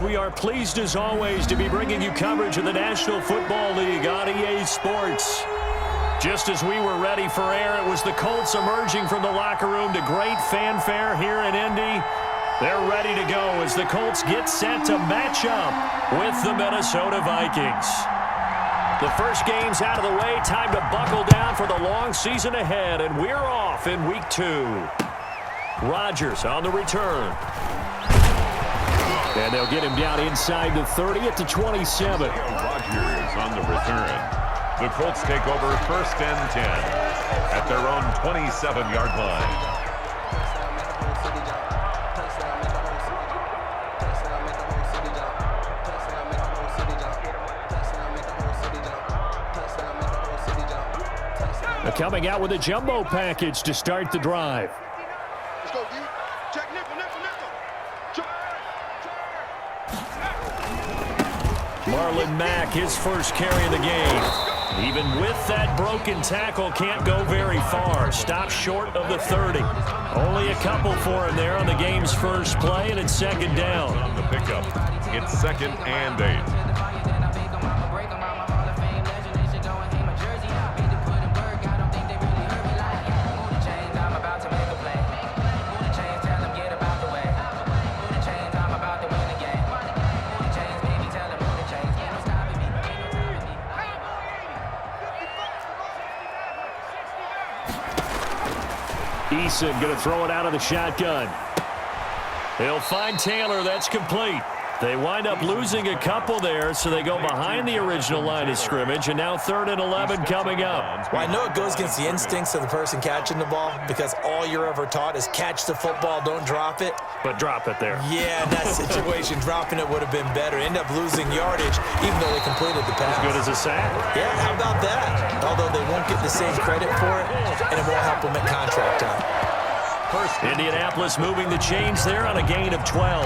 We are pleased as always to be bringing you coverage of the National Football League on EA Sports. Just as we were ready for air, it was the Colts emerging from the locker room to great fanfare here in Indy. They're ready to go as the Colts get set to match up with the Minnesota Vikings. The first game's out of the way. Time to buckle down for the long season ahead, and we're off in Week 2. Rodgers on the return. And they'll get him down inside the 30 at the 27. Rodgers on the return. The Colts take over 1st and 10 at their own 27-yard line. Coming out with a jumbo package to start the drive. Let's go, D. Check nickel. Marlon Mack, his first carry of the game. Even with that broken tackle, can't go very far. Stops short of the 30. Only a couple for him there on the game's first play, and it's second down. On the pickup, it's 2nd and 8. Eason going to throw it out of the shotgun. He'll find Taylor. That's complete. They wind up losing a couple there, so they go behind the original line of scrimmage, and now 3rd and 11 coming up. Well, I know it goes against the instincts of the person catching the ball because all you're ever taught is catch the football, don't drop it. But drop it there. Yeah, in that situation, dropping it would have been better. End up losing yardage, even though they completed the pass. As good as a sack. Yeah, how about that? Although they won't get the same credit for it, and it won't help them at contract time. Indianapolis moving the chains there on a gain of 12.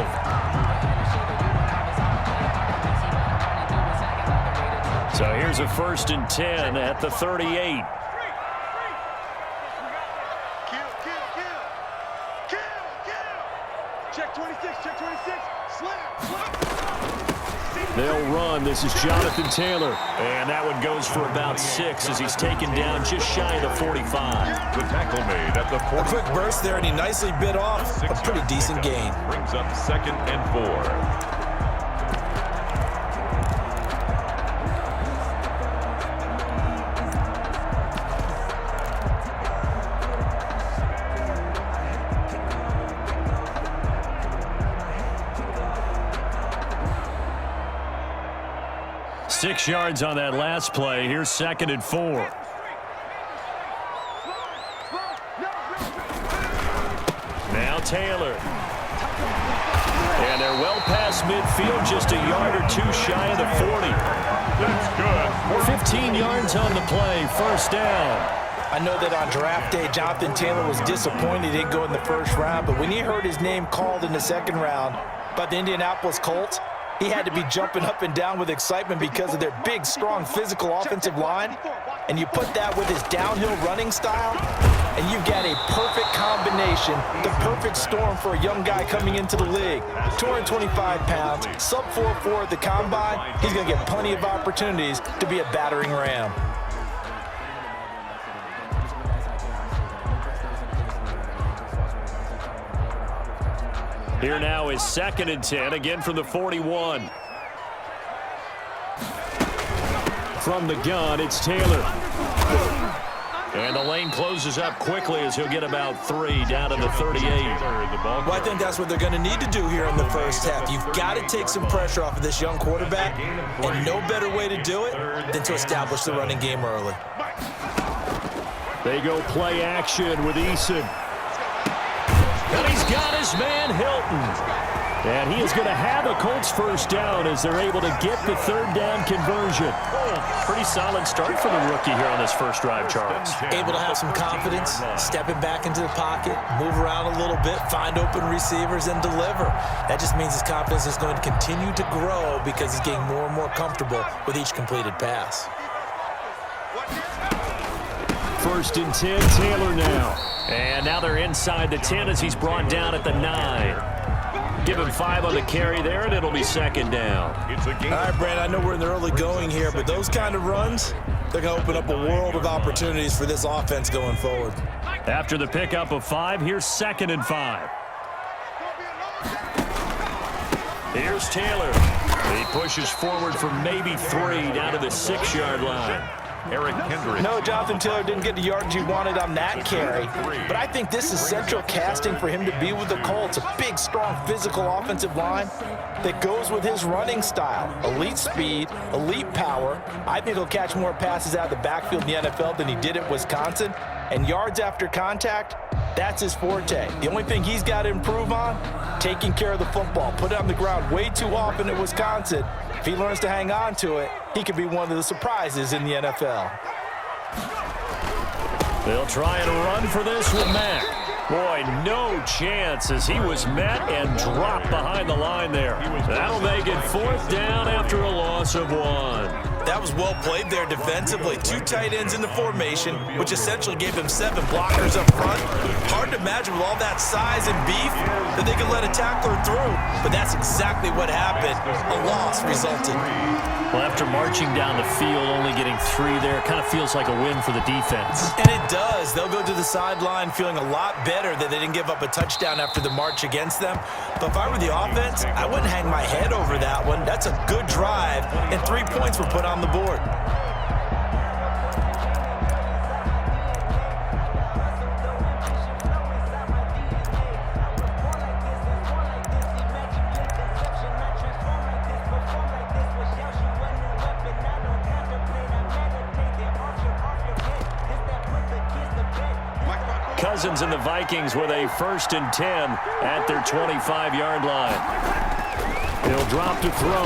So here's a 1st and 10 at the 38. Check 26, slap. They'll run. This is Jonathan Taylor. And that one goes for about 6 as he's taken down just shy of the 45. The tackle made at the 40. A quick burst there, and he nicely bit off a pretty decent gain. Brings up 2nd and 4. Six yards on that last play. Here's 2nd and 4. Now Taylor. And they're well past midfield, just a yard or 2 shy of the 40. That's good. 15 yards on the play, 1st down. I know that on draft day, Jonathan Taylor was disappointed he didn't go in the 1st round, but when he heard his name called in the 2nd round by the Indianapolis Colts, he had to be jumping up and down with excitement because of their big, strong, physical offensive line. And you put that with his downhill running style, and you've got a perfect combination, the perfect storm for a young guy coming into the league. 225 pounds, sub 4.4 at the combine. He's going to get plenty of opportunities to be a battering ram. Here now is 2nd and 10, again from the 41. From the gun, it's Taylor. And the lane closes up quickly as he'll get about 3 down to the 38. Well, I think that's what they're going to need to do here in the 1st half. You've got to take some pressure off of this young quarterback, and no better way to do it than to establish the running game early. They go play action with Eason. And he's got his man Hilton. And he is going to have a Colts 1st down as they're able to get the 3rd down conversion. Pretty solid start for the rookie here on this first drive, Charles. Able to have some confidence, stepping back into the pocket, move around a little bit, find open receivers, and deliver. That just means his confidence is going to continue to grow because he's getting more and more comfortable with each completed pass. 1st and 10, Taylor now. And now they're inside the 10 as he's brought down at the 9. Give him 5 on the carry there, and it'll be second down. It's a game. All right, Brand, I know we're in the early going here, but those kind of runs, they're going to open up a world of opportunities for this offense going forward. After the pickup of 5, here's 2nd and 5. Here's Taylor. He pushes forward for maybe 3 down to the 6-yard line. Eric Kendrick. No, Jonathan Taylor didn't get the yardage he wanted on that carry, but I think this is central casting for him to be with the Colts. A big, strong, physical offensive line that goes with his running style. Elite speed, elite power. I think he'll catch more passes out of the backfield in the NFL than he did at Wisconsin. And yards after contact, that's his forte. The only thing he's got to improve on, taking care of the football. Put it on the ground way too often at Wisconsin. If he learns to hang on to it, he could be one of the surprises in the NFL. They'll try and run for this with Mack. Boy, no chance as he was met and dropped behind the line there. That'll make it 4th down after a loss of 1. That was well played there defensively. 2 tight ends in the formation, which essentially gave him 7 blockers up front. Hard to imagine with all that size and beef that they could let a tackler through, but that's exactly what happened. A loss resulted. Well, after marching down the field, only getting 3 there, it kind of feels like a win for the defense. And it does. They'll go to the sideline feeling a lot better that they didn't give up a touchdown after the march against them. But if I were the offense, I wouldn't hang my head over that one. That's a good drive, and 3 points were put on the board. Cousins and the Vikings with a 1st and 10 at their 25-yard line. He'll drop to throw.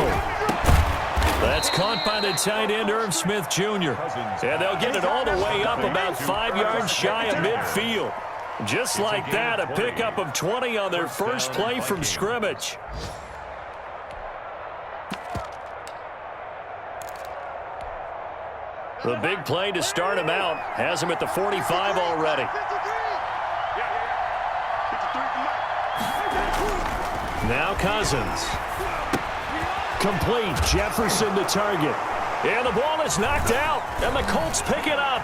That's caught by the tight end, Irv Smith Jr. And they'll get it all the way up about 5 yards shy of midfield. Just like that, a pickup of 20 on their first play from scrimmage. The big play to start him out has him at the 45 already. Now Cousins. Complete. Jefferson the target. And the ball is knocked out. And the Colts pick it up.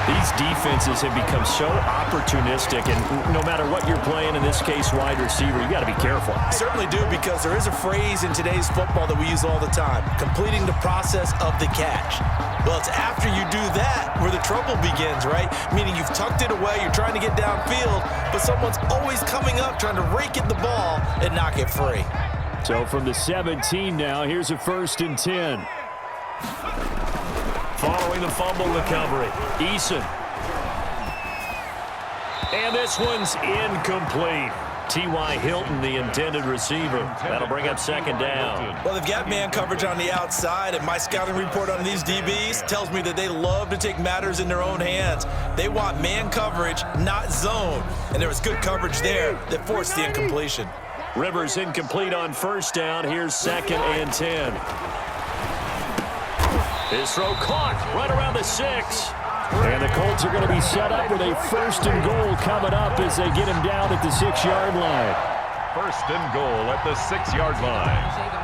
These defenses have become so opportunistic, and no matter what you're playing, in this case wide receiver, you got to be careful. Certainly do, because there is a phrase in today's football that we use all the time, completing the process of the catch. Well, it's after you do that where the trouble begins, right? Meaning you've tucked it away, you're trying to get downfield, but someone's always coming up trying to rake at the ball and knock it free. So from the 17 now, here's a 1st and 10. Following the fumble recovery, Eason. And this one's incomplete. T.Y. Hilton, the intended receiver. That'll bring up 2nd down. Well, they've got man coverage on the outside, and my scouting report on these DBs tells me that they love to take matters in their own hands. They want man coverage, not zone. And there was good coverage there that forced the incompletion. Rivers incomplete on 1st down. Here's 2nd and 10. His throw caught right around the 6. And the Colts are going to be set up with a 1st and goal coming up as they get him down at the 6-yard line. 1st and goal at the 6-yard line.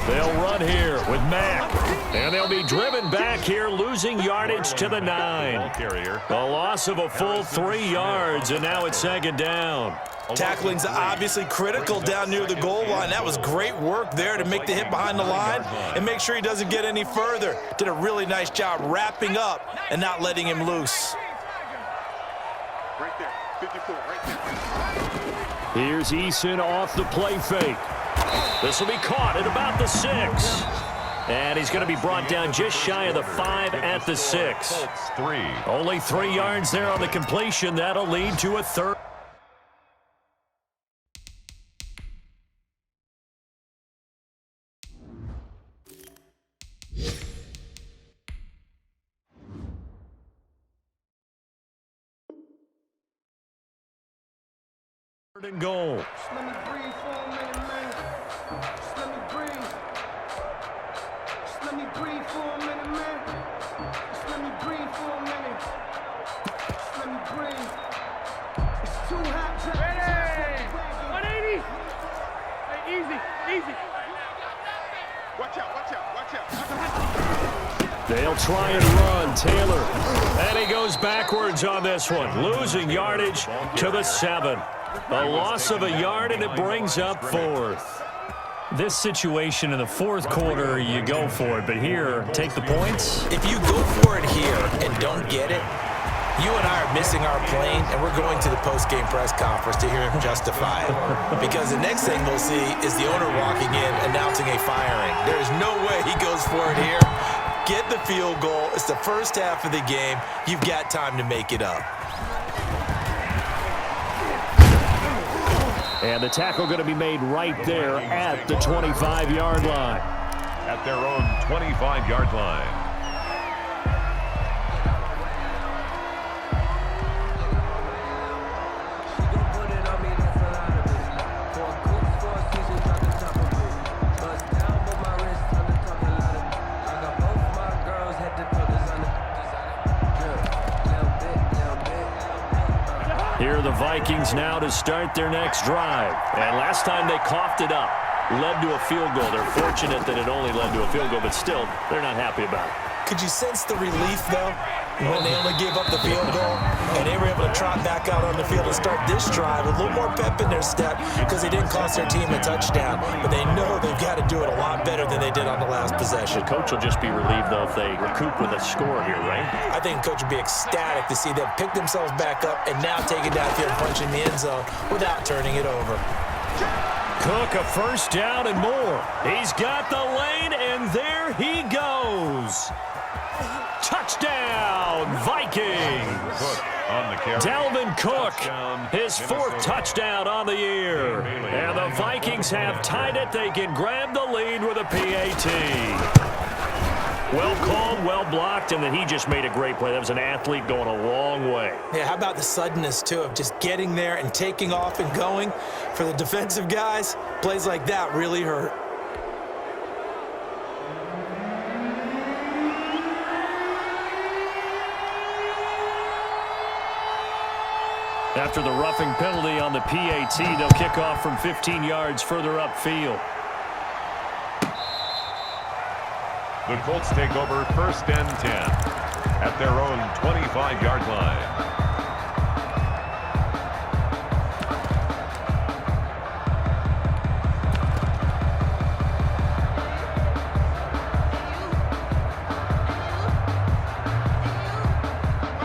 They'll run here with Mack. And they'll be driven back here, losing yardage to the 9. A loss of a full 3 yards, and now it's 2nd down. Tackling's obviously critical down near the goal line. That was great work there to make the hit behind the line and make sure he doesn't get any further. Did a really nice job wrapping up and not letting him loose. Right there, 54, right there. Here's Eason off the play fake. This will be caught at about the 6. And he's going to be brought down just shy of the 5 at the 6. Only 3 yards there on the completion. That'll lead to a 3rd. And goal. Just let me breathe for a minute, man. Just let me breathe. Just let me breathe for a minute, man. Just let me breathe for a minute. Just let me breathe. It's too hot to Ready! 180! Hey, easy. Watch out, watch out, watch out. They'll try and run. Taylor. And he goes backwards on this one. Losing yardage to the 7. A loss of a yard, and it brings up 4th. This situation in the 4th quarter, you go for it. But here, take the points. If you go for it here and don't get it, you and I are missing our plane, and we're going to the post-game press conference to hear him justify it. Because the next thing we'll see is the owner walking in announcing a firing. There is no way he goes for it here. Get the field goal. It's the first half of the game. You've got time to make it up. And the tackle going to be made right there at the 25-yard line. At their own 25-yard line. Here are the Vikings now to start their next drive. And last time they coughed it up, led to a field goal. They're fortunate that it only led to a field goal, but still, they're not happy about it. Could you sense the relief, though, when they only gave up the field goal and they were able to trot back out on the field and start this drive with a little more pep in their step because they didn't cost their team a touchdown, but they know they've got to do it a lot better than they did on the last possession. The coach will just be relieved, though, if they recoup with a score here, right? I think the coach would be ecstatic to see them pick themselves back up and now take it downfield and punch in the end zone without turning it over. Cook a first down and more. He's got the lane, and there he goes. Touchdown, Vikings! Cook on the carry. Dalvin Cook, Touchdown, his 4th touchdown on the year. And the Vikings have tied it. They can grab the lead with a PAT. Well called, well blocked, and then he just made a great play. That was an athlete going a long way. Yeah, how about the suddenness, too, of just getting there and taking off and going? For the defensive guys, plays like that really hurt. After the roughing penalty on the PAT, they'll kick off from 15 yards further upfield. The Colts take over 1st and 10 at their own 25-yard line.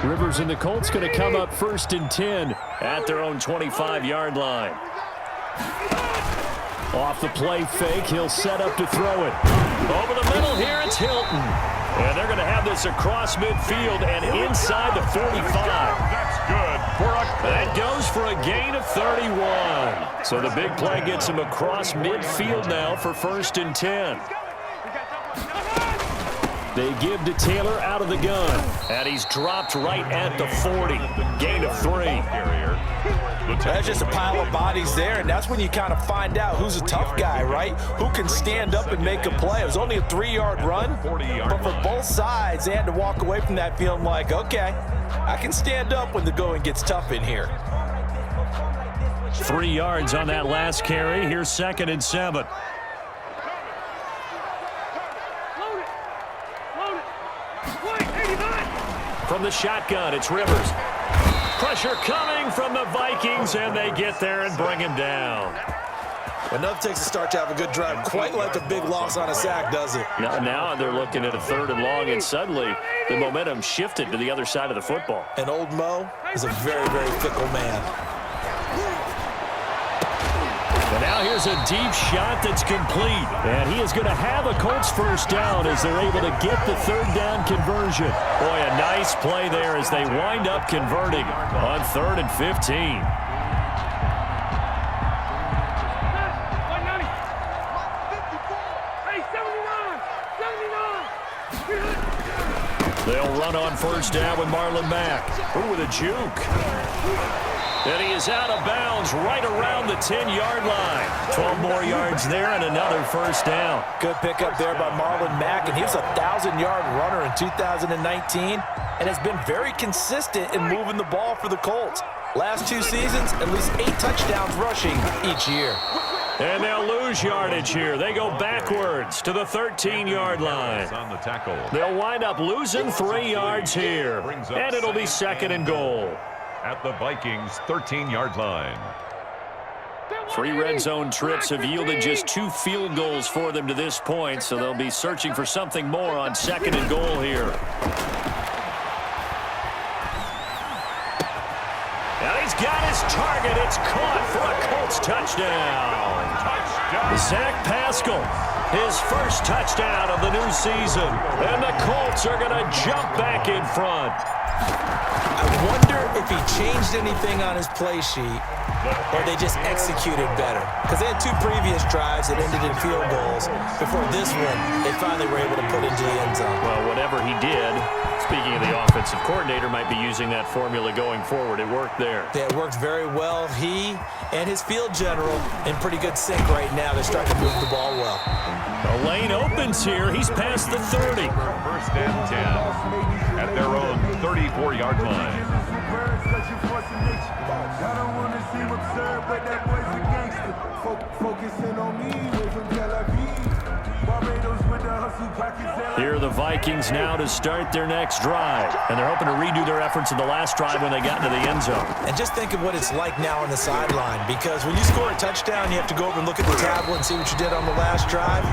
Rivers and the Colts going to come up 1st and 10 at their own 25-yard line. Off the play fake, he'll set up to throw it. Over the middle here, it's Hilton. And they're going to have this across midfield and inside the 45. That's good for a That goes for a gain of 31. So the big play gets him across midfield now for 1st and 10. They give to Taylor out of the gun. And he's dropped right at the 40. Gain of 3. That's just a pile of bodies there, and that's when you kind of find out who's a tough guy, right? Who can stand up and make a play. It was only a 3-yard run, but for both sides, they had to walk away from that feeling like, okay, I can stand up when the going gets tough in here. 3 yards on that last carry. Here's 2nd and 7. From the shotgun, it's Rivers. Pressure coming from the Vikings, and they get there and bring him down. Enough takes a start to have a good drive. Quite like a big loss on a sack, does it? Now they're looking at a 3rd and long, and suddenly the momentum shifted to the other side of the football. And old Mo is a very, very fickle man. And now here's a deep shot that's complete. And he is going to have a Colts first down as they're able to get the 3rd down conversion. Boy, a nice play there as they wind up converting on 3rd and 15. They'll run on first down with Marlon Mack. Ooh, with a juke. And he is out of bounds right around the 10-yard line. 12 more yards there and another first down. Good pickup there by Marlon Mack, and he was a 1,000-yard runner in 2019 and has been very consistent in moving the ball for the Colts. Last 2 seasons, at least 8 touchdowns rushing each year. And they'll lose yardage here. They go backwards to the 13-yard line. On the tackle. They'll wind up losing 3 yards here. And it'll be second and goal. At the Vikings' 13-yard line. 3 red zone trips have yielded just 2 field goals for them to this point, so they'll be searching for something more on second and goal here. And he's got his target. It's caught for a Colts touchdown. Zach Pascal, his first touchdown of the new season. And the Colts are going to jump back in front. I wonder if he changed anything on his play sheet or they just executed better. Because they had 2 previous drives that ended in field goals. Before this one, they finally were able to put into the end zone. Well, whatever he did, speaking of the offensive coordinator, might be using that formula going forward. It worked there. Yeah, it worked very well. He and his field general in pretty good sync right now. They're starting to move the ball well. The lane opens here. He's past the 30. First and 10 at their own 34-yard line. Here are the Vikings now to start their next drive. And they're hoping to redo their efforts in the last drive when they got into the end zone. And just think of what it's like now on the sideline, because when you score a touchdown, you have to go over and look at the tablet and see what you did on the last drive.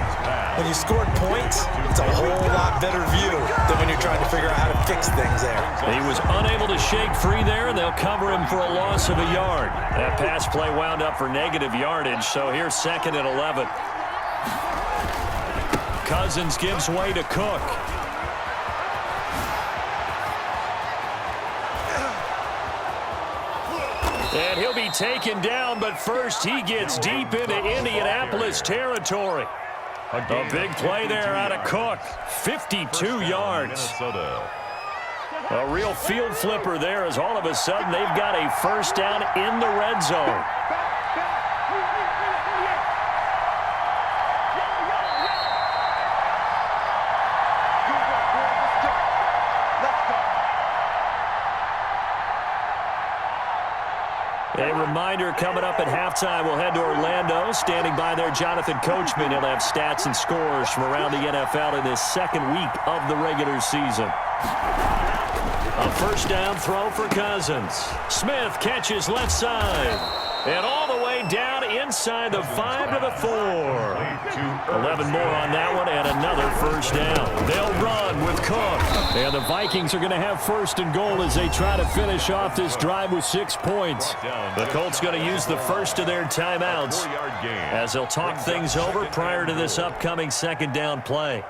When you scored points, it's a whole lot better view than when you're trying to figure out how to fix things there. He was unable to shake free there, and they'll cover him for a loss of a yard. That pass play wound up for negative yardage, so here's second and 11. Cousins gives way to Cook. And he'll be taken down, but first he gets deep into Indianapolis territory. A big play there out of Cook. 52 yards. A real field flipper there as all of a sudden they've got a first down in the red zone. A reminder, coming up at halftime, we'll head to Orlando. Standing by there, Jonathan Coachman. He'll have stats and scores from around the NFL in this second week of the regular season. A first down throw for Cousins. Smith catches left side. And all the way down inside the 5 to the 4. 11 more on that one and another first down. They'll run with Cook. And the Vikings are going to have first and goal as they try to finish off this drive with 6 points. The Colts going to use the first of their timeouts as they'll talk things over prior to this upcoming second down play.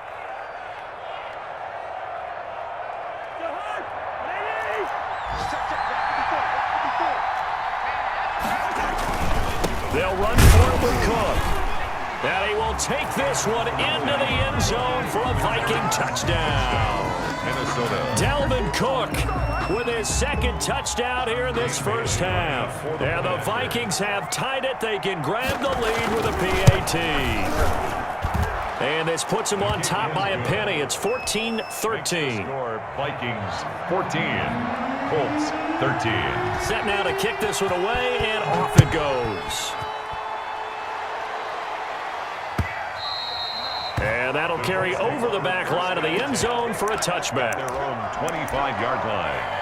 They'll run for it with Cook. And he will take this one into the end zone for a Viking touchdown. Minnesota. Dalvin Cook with his second touchdown here in this first half. And the Vikings have tied it. They can grab the lead with a PAT. And this puts them on top by a penny. It's 14-13. Vikings 14, Colts 13. Set now to kick this one away, and off it goes. And that'll carry over the back line of the end zone for a touchback. Their own 25-yard line.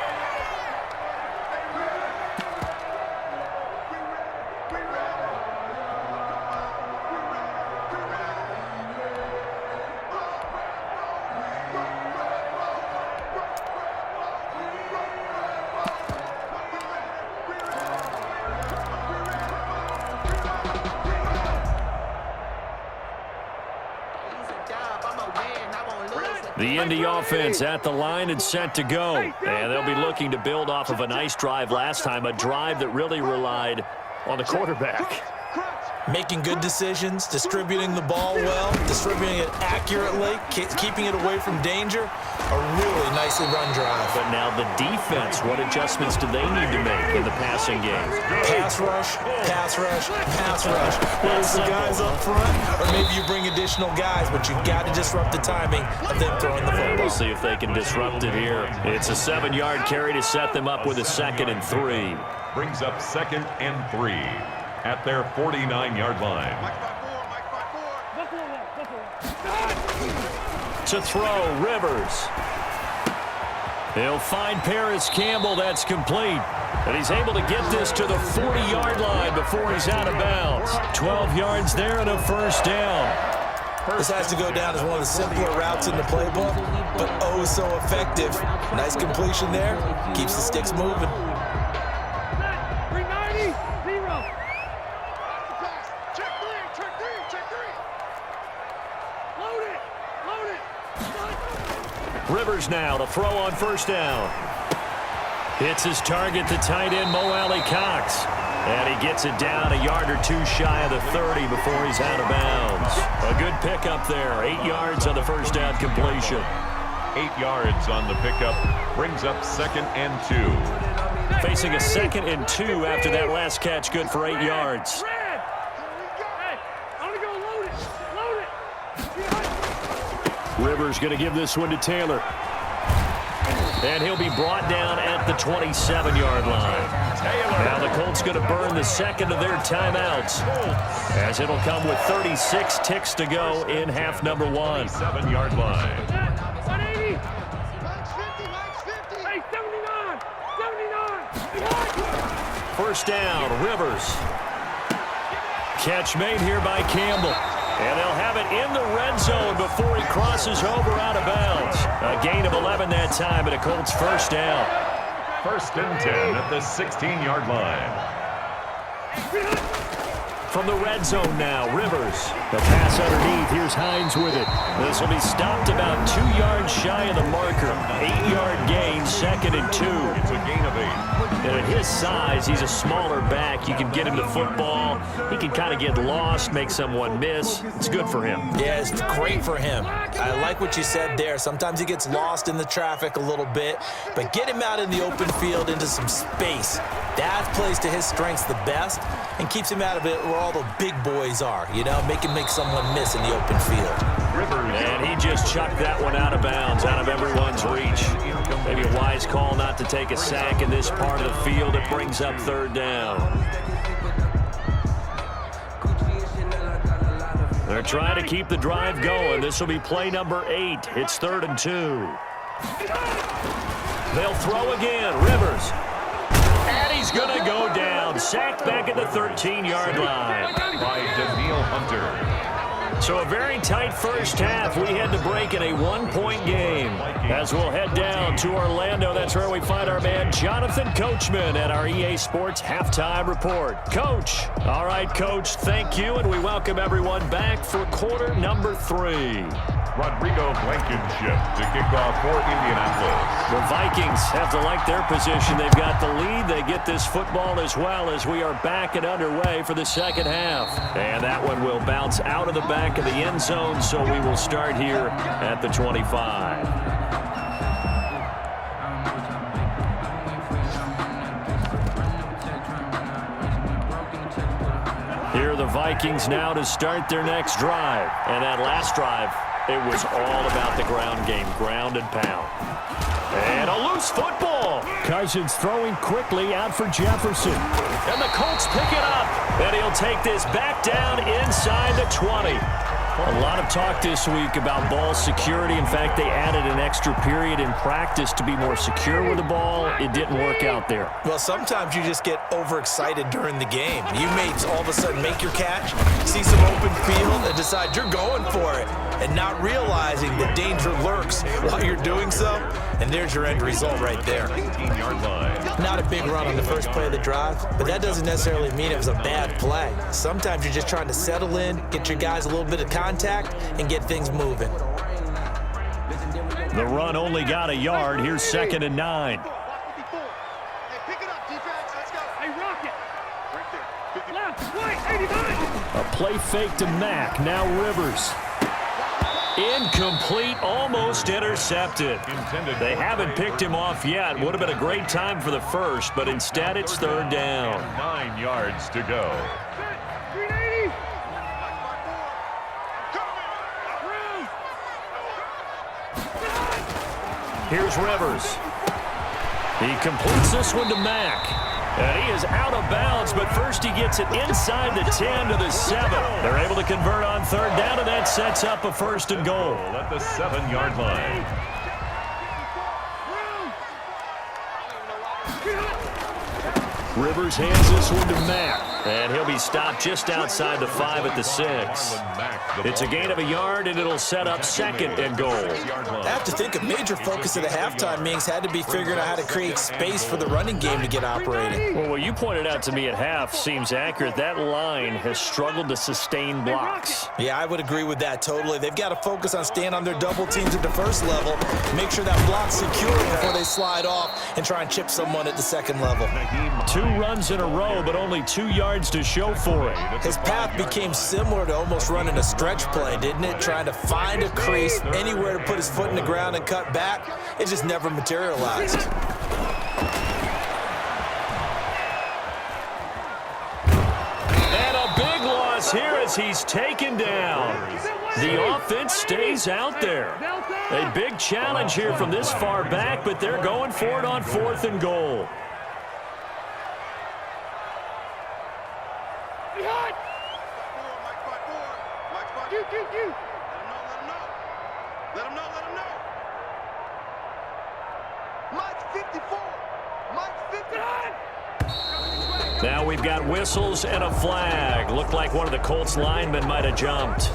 The Indy offense at the line and set to go. And they'll be looking to build off of a nice drive last time, a drive that really relied on the quarterback. Making good decisions, distributing the ball well, distributing it accurately, keeping it away from danger. A really nicely run drive. But now the defense, what adjustments do they need to make in the passing game? Pass rush, pass rush, pass rush. Whether it's the guys up front, or maybe you bring additional guys, but you've got to disrupt the timing of them throwing the football. We'll see if they can disrupt it here. It's a 7-yard carry to set them up with a 2nd and 3. Brings up 2nd and 3 at their 49-yard line. To throw, Rivers. He'll find Paris Campbell. That's complete. And he's able to get this to the 40-yard line before he's out of bounds. 12 yards there and a first down. This has to go down as one of the simpler routes in the playbook, but oh so effective. Nice completion there. Keeps the sticks moving. 390, 0. Check three. Load it. Rivers now to throw on first down. Hits his target, the tight end, Mo Alley Cox. And he gets it down a yard or two shy of the 30 before he's out of bounds. A good pickup there. 8 yards on the first down completion. 8 yards on the pickup. Brings up 2nd and 2. Facing a 2nd and 2 after that last catch, good for 8 yards. Red. Hey, I'm going to go load it. Rivers going to give this one to Taylor. And he'll be brought down at the 27-yard line. Now the Colts going to burn the 2nd of their timeouts, as it'll come with 36 ticks to go in half number 1. 7-yard line. 180. Hey, 79. First down, Rivers. Catch made here by Campbell. And they'll have it in the red zone before he crosses over out of bounds. A gain of 11 that time, and a Colts first down. 1st and 10 at the 16-yard line. From the red zone now, Rivers. The pass underneath. Here's Hines with it. This will be stopped about 2 yards shy of the marker. 8-yard gain, 2nd and 2. It's a gain of 8. And at his size, he's a smaller back. You can get him to football. He can kind of get lost, make someone miss. It's good for him. Yeah, it's great for him. I like what you said there. Sometimes he gets lost in the traffic a little bit, but get him out in the open field into some space. That plays to his strengths the best and keeps him out of it where all the big boys are, you know, make someone miss in the open field. And he just chucked that one out of bounds, out of everyone's reach. Maybe a wise call not to take a sack in this part of the field. It brings up 3rd down. They're trying to keep the drive going. This will be play number 8. It's 3rd and 2. They'll throw again. Rivers. And he's going to go down. Sacked back at the 13-yard line. By Daniil Hunter. So a very tight first half. We had to break in a 1-point game. As we'll head down to Orlando, that's where we find our man Jonathan Coachman at our EA Sports Halftime Report. Coach. All right, Coach, thank you, and we welcome everyone back for quarter number 3. Rodrigo Blankenship to kick off for Indianapolis. The Vikings have to like their position. They've got the lead. They get this football as well as we are back and underway for the second half. And that one will bounce out of the back of the end zone, so we will start here at the 25. Here are the Vikings now to start their next drive. And that last drive, it was all about the ground game, ground and pound. And a loose football. Cousins throwing quickly out for Jefferson. And the Colts pick it up. And he'll take this back down inside the 20. A lot of talk this week about ball security. In fact, they added an extra period in practice to be more secure with the ball. It didn't work out there. Well, sometimes you just get overexcited during the game. You may all of a sudden make your catch, see some open field, and decide you're going for it, and not realizing the danger lurks while you're doing so. And there's your end result right there. 18-yard line. Not a big run on the first play of the drive, but that doesn't necessarily mean it was a bad play. Sometimes you're just trying to settle in, get your guys a little bit of contact, and get things moving. The run only got a yard. Here's 2nd and 9. Hey, pick it up, defense. Let's go. Hey, Rocket. Left, right, 89. A play fake to Mack. Now Rivers. Incomplete, almost intercepted. They haven't picked him off yet. Would have been a great time for the first, but instead it's third down. 9 yards to go. 380. Here's Rivers. He completes this one to Mack. And he is out of bounds, but first he gets it inside the 10 to the 7. They're able to convert on third down, and that sets up a first and goal. At the 7-yard line. Rivers hands this one to Mack, and he'll be stopped just outside the 5 at the 6. It's a gain of a yard, and it'll set up second and goal. I have to think a major focus of the halftime meetings had to be figuring out how to create space for the running game to get operating. Well, what you pointed out to me at half seems accurate. That line has struggled to sustain blocks. Yeah, I would agree with that totally. They've got to focus on staying on their double teams at the first level, make sure that block's secure before they slide off and try and chip someone at the second level. 2 runs in a row, but only 2 yards to show for it. His path became similar to almost running a stretch play, didn't it? Trying to find a crease, anywhere to put his foot in the ground and cut back. It just never materialized. And a big loss here as he's taken down. The offense stays out there. A big challenge here from this far back, but they're going for it on 4th and goal. Behind. You. Let him know. Mike's 54. Mike's 54. Now we've got whistles and a flag. Looked like one of the Colts linemen might have jumped.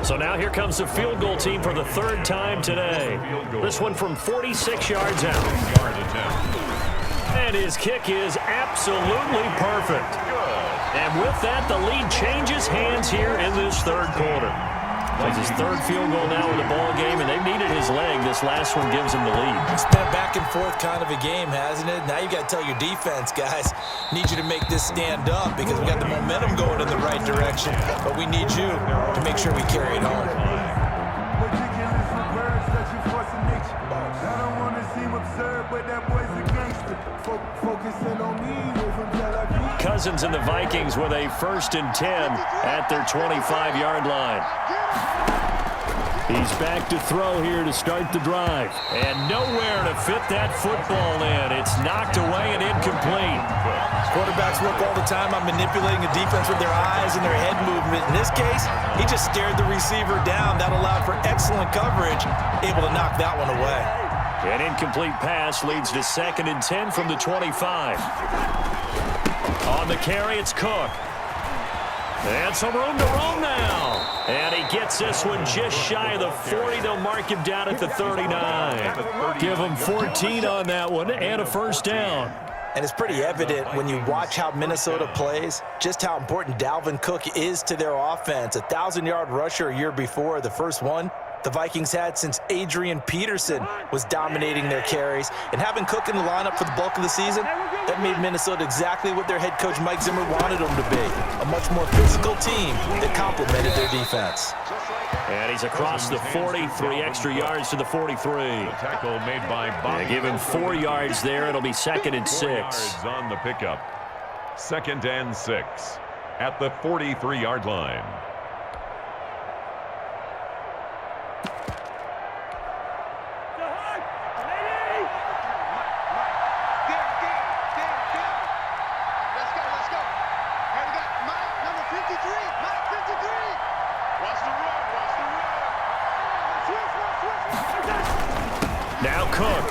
So now here comes the field goal team for the 3rd time today. This one from 46 yards out. And his kick is absolutely perfect. And with that, the lead changes hands here in this 3rd quarter. It's his 3rd field goal now in the ball game, and they've needed his leg. This last one gives him the lead. It's been a back and forth kind of a game, hasn't it? Now you got to tell your defense, guys, need you to make this stand up because we got the momentum going in the right direction, but we need you to make sure we carry it home. Ridiculous words that you forcing nature. I don't want to seem absurd, but that boy's a gangster. Focusing on me, from Tel Aviv. Cousins and the Vikings with a 1st and 10 at their 25-yard line. He's back to throw here to start the drive. And nowhere to fit that football in. It's knocked away and incomplete. Quarterbacks work all the time on manipulating the defense with their eyes and their head movement. In this case, he just stared the receiver down. That allowed for excellent coverage, able to knock that one away. An incomplete pass leads to 2nd and 10 from the 25. On the carry, it's Cook. And some room to roam now. And he gets this one just shy of the 40. They'll mark him down at the 39. Give him 14 on that one and a 1st down. And it's pretty evident when you watch how Minnesota plays, just how important Dalvin Cook is to their offense. A 1,000-yard rusher a year before, the first one the Vikings had since Adrian Peterson was dominating their carries. And having Cook in the lineup for the bulk of the season, that made Minnesota exactly what their head coach Mike Zimmer wanted them to be. A much more physical team that complemented their defense. And he's across the 40, 3 extra yards to the 43. Tackle made by Bobby. Give him 4 yards there. It'll be 2nd and 6. 4 yards on the pickup. 2nd and 6 at the 43-yard line. Now Cook.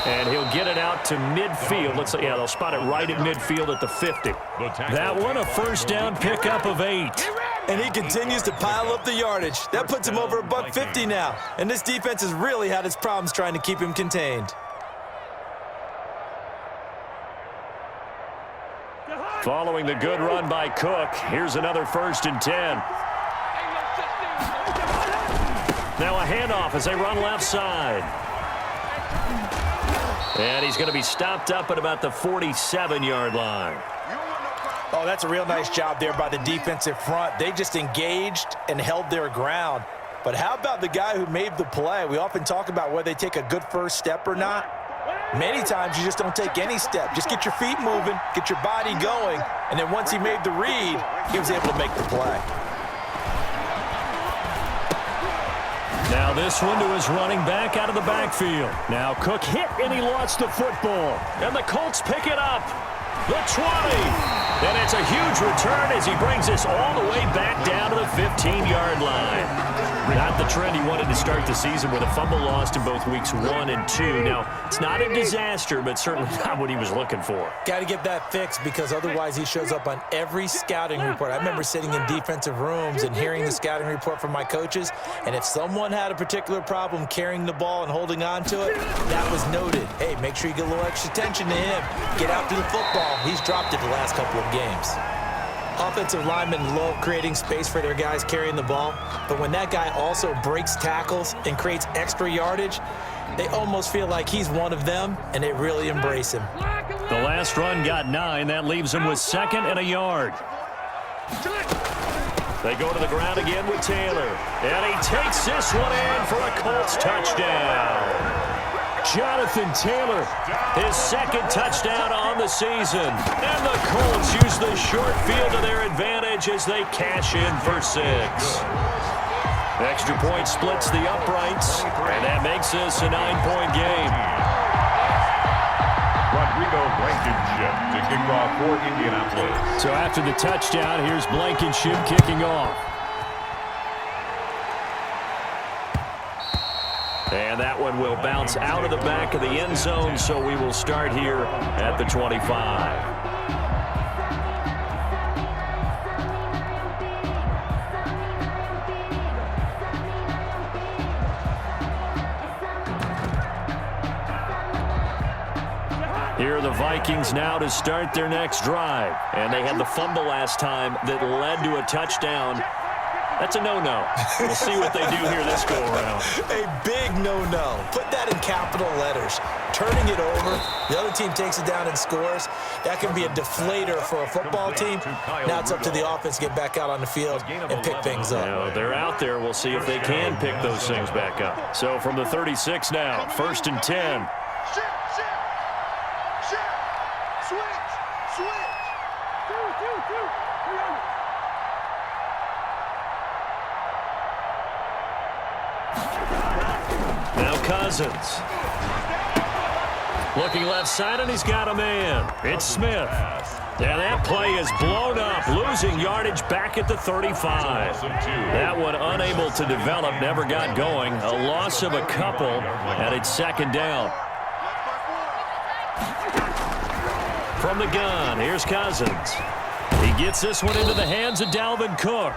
And he'll get it out to midfield. Let's see, yeah, they'll spot it right at midfield at the 50. That one, a 1st down pickup of 8. And he continues to pile up the yardage. That puts him over $150 now. And this defense has really had its problems trying to keep him contained. Following the good run by Cook, here's another 1st and 10. Now a handoff as they run left side. And he's going to be stopped up at about the 47-yard line. Oh, that's a real nice job there by the defensive front. They just engaged and held their ground. But how about the guy who made the play? We often talk about whether they take a good first step or not. Many times you just don't take any step. Just get your feet moving, get your body going, and then once he made the read, he was able to make the play. Now this one to his running back out of the backfield. Now Cook hit and he lost the football. And the Colts pick it up. The 20. And it's a huge return as he brings this all the way back down to the 15-yard line. Not the trend he wanted to start the season with a fumble lost in both weeks 1 and 2. Now, it's not a disaster, but certainly not what he was looking for. Got to get that fixed because otherwise he shows up on every scouting report. I remember sitting in defensive rooms and hearing the scouting report from my coaches, and if someone had a particular problem carrying the ball and holding on to it, that was noted. Hey, make sure you get a little extra attention to him. Get out to the football. He's dropped it the last couple of games. Offensive linemen love creating space for their guys carrying the ball, but when that guy also breaks tackles and creates extra yardage, they almost feel like he's one of them, and they really embrace him. The last run got 9. That leaves him with 2nd and a yard. They go to the ground again with Taylor, and he takes this one in for a Colts touchdown. Jonathan Taylor, his 2nd touchdown on the season. And the Colts use the short field to their advantage as they cash in for 6. Extra point splits the uprights, and that makes this a 9-point game. Rodrigo Blankenship to kick off for Indianapolis. So after the touchdown, here's Blankenship kicking off. And that one will bounce out of the back of the end zone, so we will start here at the 25. Here are the Vikings now to start their next drive. And they had the fumble last time that led to a touchdown. That's a no-no. We'll see what they do here this go-around. A big no-no. Put that in capital letters. Turning it over, the other team takes it down and scores. That can be a deflator for a football team. Now it's up to the offense to get back out on the field and pick things up. Now, they're out there. We'll see if they can pick those things back up. So from the 36 now, 1st and 10. Now Cousins. Looking left side, and he's got a man. It's Smith. And that play is blown up, losing yardage back at the 35. That one unable to develop, never got going. A loss of a couple, and it's 2nd down. From the gun, here's Cousins. He gets this one into the hands of Dalvin Cook.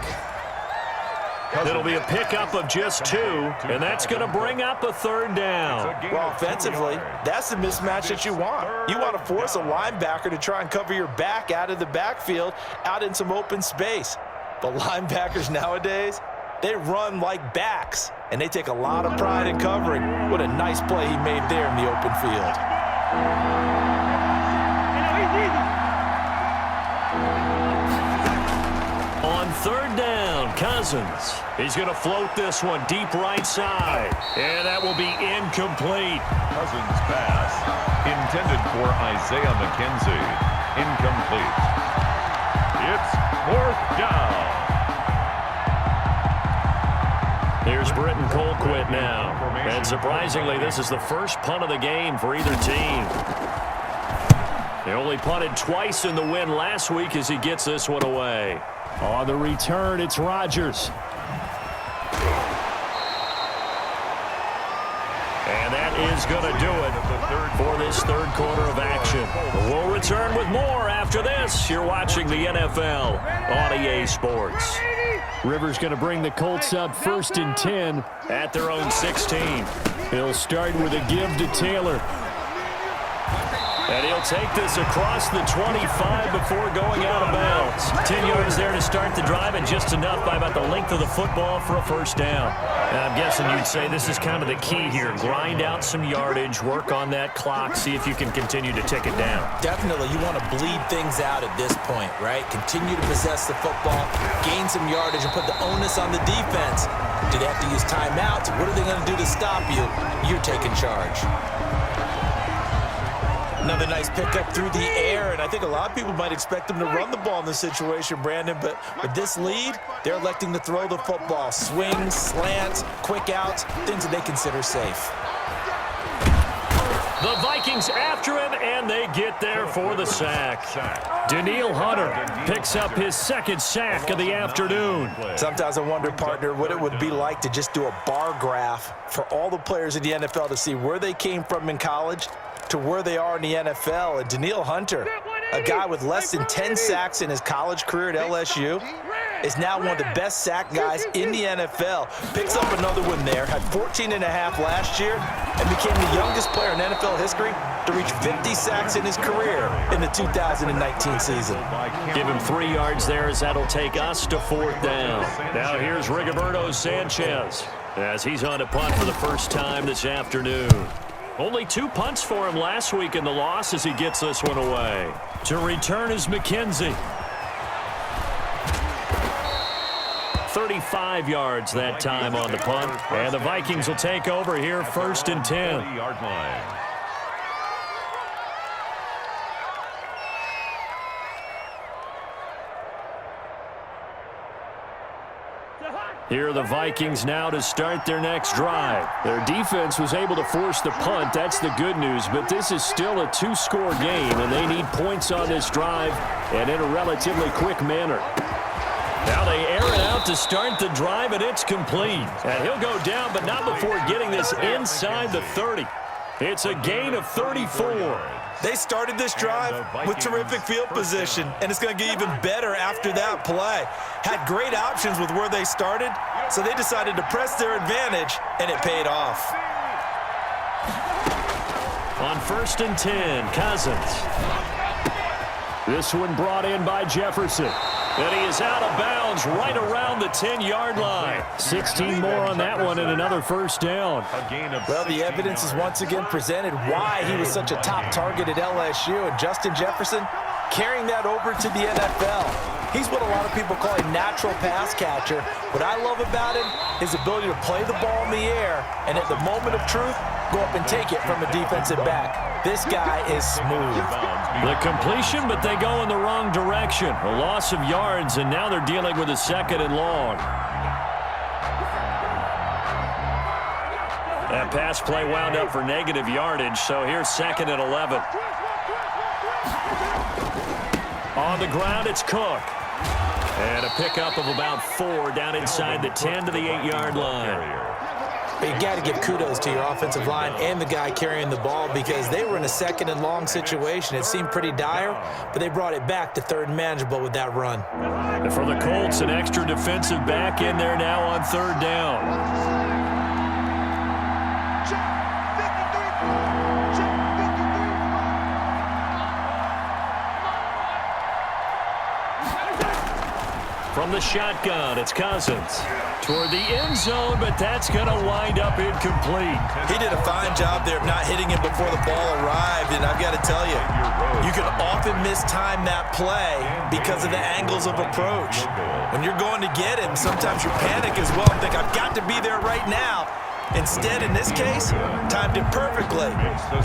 It'll be a pickup of just 2, and that's going to bring up a 3rd down. Well, offensively, that's the mismatch that you want. You want to force a linebacker to try and cover your back out of the backfield, out in some open space. But linebackers nowadays, they run like backs, and they take a lot of pride in covering. What a nice play he made there in the open field. On 3rd down, Cousins. He's going to float this one deep right side. And that will be incomplete. Cousins pass intended for Isaiah McKenzie. Incomplete. It's 4th down. Here's Britton Colquitt now. And surprisingly, this is the first punt of the game for either team. They only punted twice in the win last week as he gets this one away. On the return, it's Rodgers. And that is going to do it for this 3rd quarter of action. We'll return with more after this. You're watching the NFL on EA Sports. Rivers going to bring the Colts up 1st and 10 at their own 16. He'll start with a give to Taylor. And he'll take this across the 25 before going out of bounds. 10 yards there to start the drive, and just enough by about the length of the football for a first down. And I'm guessing you'd say this is kind of the key here. Grind out some yardage, work on that clock, see if you can continue to tick it down. Definitely, you want to bleed things out at this point, right? Continue to possess the football, gain some yardage, and put the onus on the defense. Do they have to use timeouts? What are they going to do to stop you? You're taking charge. Another nice pickup through the air, and I think a lot of people might expect them to run the ball in this situation, Brandon, but with this lead, they're electing to throw the football. Swings, slants, quick outs, things that they consider safe. The Vikings after him, and they get there for the sack. Danielle Hunter picks up his second sack of the afternoon. Sometimes I wonder, partner, what it would be like to just do a bar graph for all the players in the NFL to see where they came from in college to where they are in the NFL. And Danielle Hunter, a guy with less than 10 sacks in his college career at LSU, is now one of the best sack guys in the NFL. Picks up another one there, had 14.5 last year, and became the youngest player in NFL history to reach 50 sacks in his career in the 2019 season. Give him 3 yards there, as that'll take us to 4th down. Now here's Rigoberto Sanchez as he's on a punt for the first time this afternoon. Only 2 punts for him last week in the loss as he gets this one away. To return is McKenzie. 35 yards that time on the punt. And the Vikings will take over here, 1st and 10. 20-yard line. Here are the Vikings now to start their next drive. Their defense was able to force the punt. That's the good news. But this is still a 2-score game, and they need points on this drive and in a relatively quick manner. Now they air it out to start the drive, and it's complete. And he'll go down, but not before getting this inside the 30. It's a gain of 34. They started this drive with terrific field position, and it's going to get even better after that play. Had great options with where they started, so they decided to press their advantage, and it paid off. On 1st and 10, Cousins. This one brought in by Jefferson. And he is out of bounds right around the 10-yard line. 16 more on that one and another first down. Well, the evidence is once again presented why he was such a top target at LSU. And Justin Jefferson carrying that over to the NFL. He's what a lot of people call a natural pass catcher. What I love about him, his ability to play the ball in the air and at the moment of truth, go up and take it from a defensive back. This guy is smooth. The completion, but they go in the wrong direction. A loss of yards, and now they're dealing with a 2nd and long. That pass play wound up for negative yardage, so here's 2nd and 11. On the ground, it's Cook. And a pickup of about 4 down inside the 10 to the 8-yard line. But you got to give kudos to your offensive line and the guy carrying the ball because they were in a 2nd and long situation. It seemed pretty dire, but they brought it back to 3rd and manageable with that run. And for the Colts, an extra defensive back in there now on 3rd down. Check 53. Check 53. From the shotgun, it's Cousins. Toward the end zone, but that's going to wind up incomplete. He did a fine job there of not hitting him before the ball arrived, and I've got to tell you, you can often mistime that play because of the angles of approach. When you're going to get him, sometimes you panic as well and think, I've got to be there right now. Instead, in this case, timed it perfectly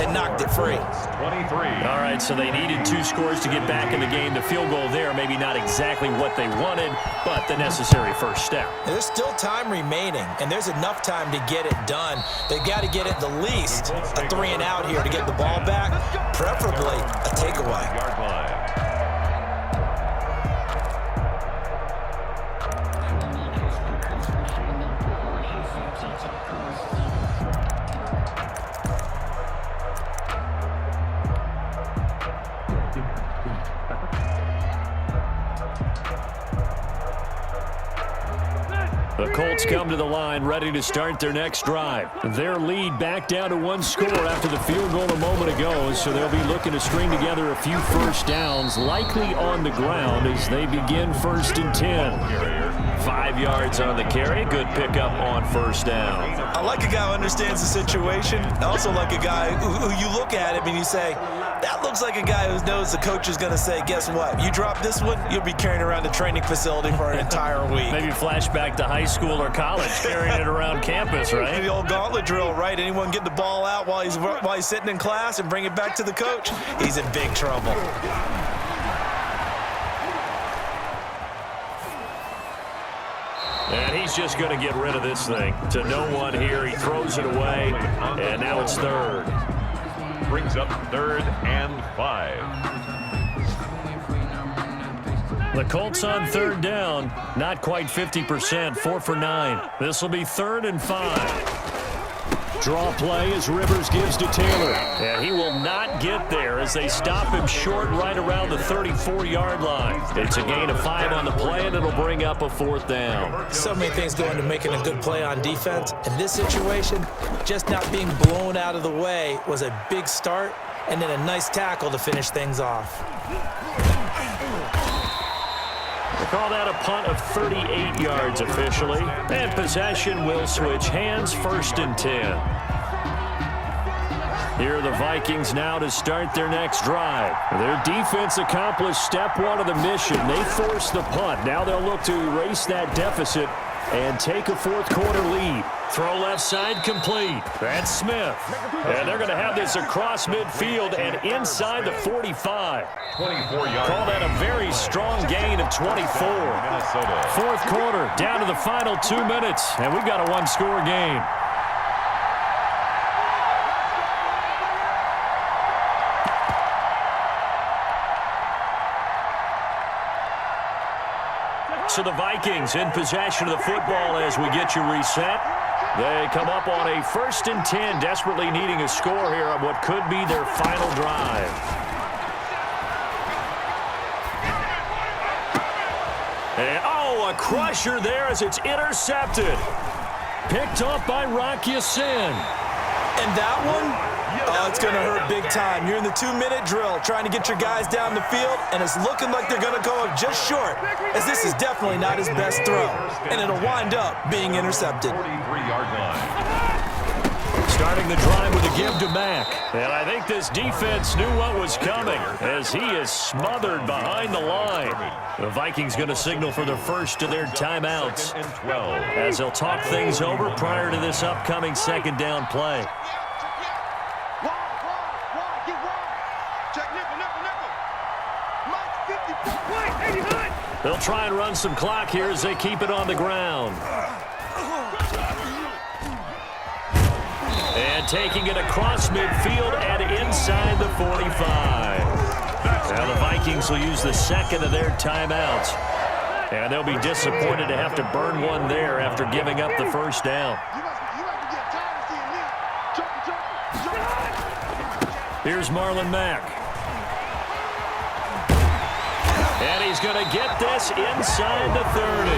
and knocked it free. 23. All right, so they needed 2 scores to get back in the game. The field goal there, maybe not exactly what they wanted, but the necessary first step. There's still time remaining, and there's enough time to get it done. They've got to get at the least a 3 and out here to get the ball back, preferably a takeaway. Yard line. The Colts come to the line ready to start their next drive. Their lead back down to one score after the field goal a moment ago, so they'll be looking to string together a few first downs, likely on the ground as they begin 1st and 10. 5 yards on the carry. Good pickup on first down. I like a guy who understands the situation. I also like a guy who you look at him and you say, that looks like a guy who knows the coach is going to say, guess what? You drop this one, you'll be carrying around the training facility for an entire week. Maybe flashback to high school or college, carrying it around campus, right? The old gauntlet drill, right? Anyone get the ball out while he's sitting in class and bring it back to the coach? He's in big trouble. And he's just going to get rid of this thing. To no one here. He throws it away, and now it's 3rd. Brings up 3rd and 5. The Colts on 3rd down. Not quite 50%. 4 for 9. This will be 3rd and 5. Draw play as Rivers gives to Taylor. And he will not get there as they stop him short right around the 34-yard line. It's a gain of 5 on the play, and it'll bring up a 4th down. So many things go into making a good play on defense. In this situation, just not being blown out of the way was a big start, and then a nice tackle to finish things off. They call that a punt of 38 yards officially. And possession will switch hands, 1st and 10. Here are the Vikings now to start their next drive. Their defense accomplished step 1 of the mission. They forced the punt. Now they'll look to erase that deficit and take a 4th quarter lead. Throw left side complete. That's Smith. And they're going to have this across midfield and inside the 45. 24 yards. Call that a very strong gain of 24. Minnesota. 4th quarter, down to the final 2 minutes, and we've got a 1-score game. So the Vikings in possession of the football as we get you reset. They come up on a 1st and 10, desperately needing a score here on what could be their final drive. And, a crusher there as it's intercepted. Picked off by Rocky Sin. And that one, it's going to hurt big time. You're in the 2-minute drill trying to get your guys down the field, and it's looking like they're going to go up just short, as this is definitely not his best throw. And it'll wind up being intercepted. 43-yard line. Starting the drive with a give to Mack. And I think this defense knew what was coming as he is smothered behind the line. The Vikings going to signal for the first of their timeouts 2nd and 12. as they'll talk things over prior to this upcoming 2nd down play. They'll try and run some clock here as they keep it on the ground. And taking it across midfield and inside the 45. Now the Vikings will use the 2nd of their timeouts. And they'll be disappointed to have to burn one there after giving up the 1st down. Here's Marlon Mack. And he's going to get this inside the 30.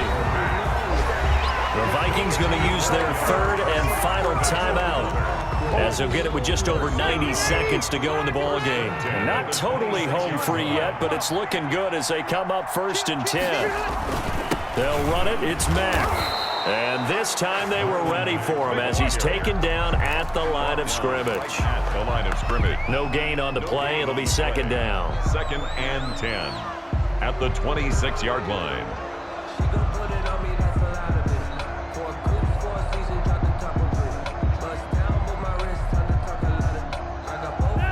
The Vikings going to use their 3rd and final timeout as they'll get it with just over 90 seconds to go in the ballgame. And not totally home free yet, but it's looking good as they come up 1st and 10. They'll run it. It's Mack. And this time they were ready for him as he's taken down at the line of scrimmage. At the line of scrimmage. No gain on the play. It'll be 2nd down. 2nd and 10 at the 26-yard line.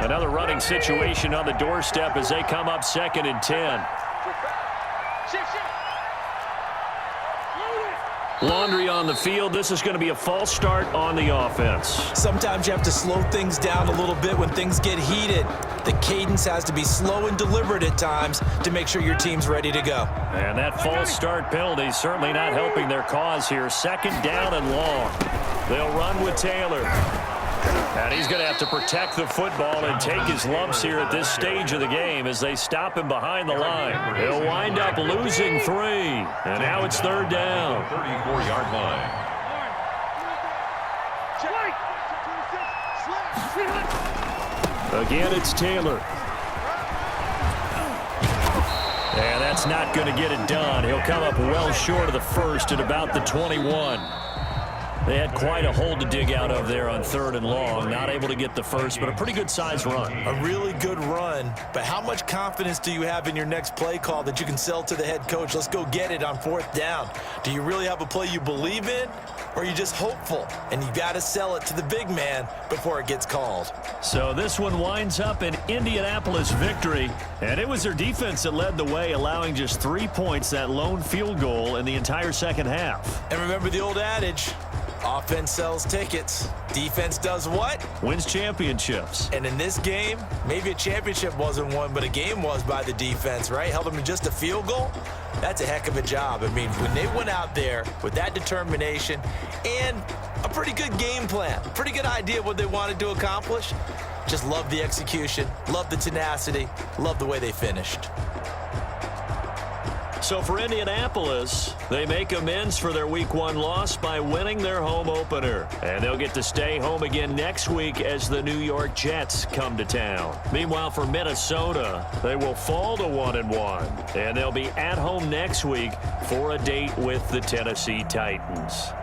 Another running situation on the doorstep as they come up 2nd and 10. Laundry on the field. This is going to be a false start on the offense. Sometimes you have to slow things down a little bit when things get heated. The cadence has to be slow and deliberate at times to make sure your team's ready to go. And that false start penalty certainly not helping their cause here. 2nd down and long. They'll run with Taylor. And he's going to have to protect the football and take his lumps here at this stage of the game as they stop him behind the line. He'll wind up losing 3. And now it's 3rd down. 34-yard line. Again, it's Taylor. And that's not going to get it done. He'll come up well short of the first at about the 21. They had quite a hole to dig out of there on 3rd and long. Not able to get the first, but a pretty good-sized run. A really good run, but how much confidence do you have in your next play call that you can sell to the head coach? Let's go get it on 4th down. Do you really have a play you believe in, or are you just hopeful? And you got to sell it to the big man before it gets called. So this one winds up an Indianapolis victory, and it was their defense that led the way, allowing just 3 points, that lone field goal in the entire second half. And remember the old adage, offense sells tickets. Defense does what? Wins championships. And in this game, maybe a championship wasn't won, but a game was by the defense, right? Held them to just a field goal. That's a heck of a job. I mean, when they went out there with that determination and a pretty good game plan, pretty good idea what they wanted to accomplish, just love the execution, love the tenacity, love the way they finished. So for Indianapolis, they make amends for their Week 1 loss by winning their home opener. And they'll get to stay home again next week as the New York Jets come to town. Meanwhile, for Minnesota, they will fall to 1-1. And they'll be at home next week for a date with the Tennessee Titans.